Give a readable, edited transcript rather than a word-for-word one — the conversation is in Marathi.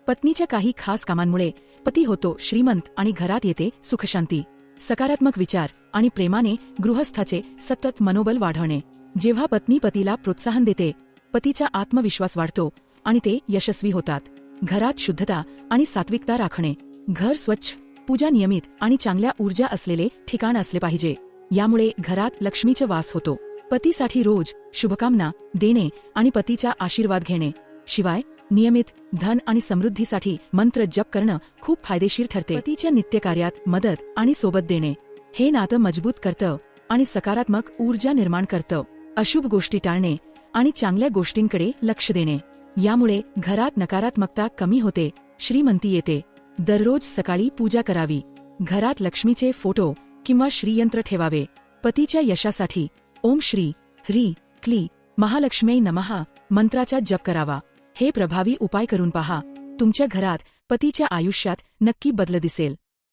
पत्नीच्या काही खास कामांमुळे पती होतो श्रीमंत आणि घरात येते सुखशांती. सकारात्मक विचार आणि प्रेमाने गृहस्थाचे सतत मनोबल वाढवणे. जेव्हा पत्नी पतीला प्रोत्साहन देते, पतीचा आत्मविश्वास वाढतो आणि ते यशस्वी होतात. घरात शुद्धता आणि सात्विकता राखणे. घर स्वच्छ, पूजा नियमित आणि चांगल्या ऊर्जा असलेले ठिकाण असले पाहिजे. यामुळे घरात लक्ष्मीचा वास होतो. पतीसाठी रोज शुभकामना देणे आणि पतीचा आशीर्वाद घेणे. शिवाय नियमित धन आणि समृद्धीसाठी मंत्र जप करणं खूप फायदेशीर ठरते. पतीच्या नित्यकार्यात मदत आणि सोबत देणे हे नातं मजबूत करतं आणि सकारात्मक ऊर्जा निर्माण करतं. अशुभ गोष्टी टाळणे आणि चांगल्या गोष्टींकडे लक्ष देणे. यामुळे घरात नकारात्मकता कमी होते, श्रीमंती येते. दररोज सकाळी पूजा करावी. घरात लक्ष्मीचे फोटो किंवा श्रीयंत्र ठेवावे. पतीच्या यशासाठी ओम श्री ह्री क्ली महालक्ष्मी नमः मंत्राचा जप करावा. हे प्रभावी उपाय करून पहा. तुमच्या घरात पतीच्या आयुष्यात नक्की बदल दिसेल.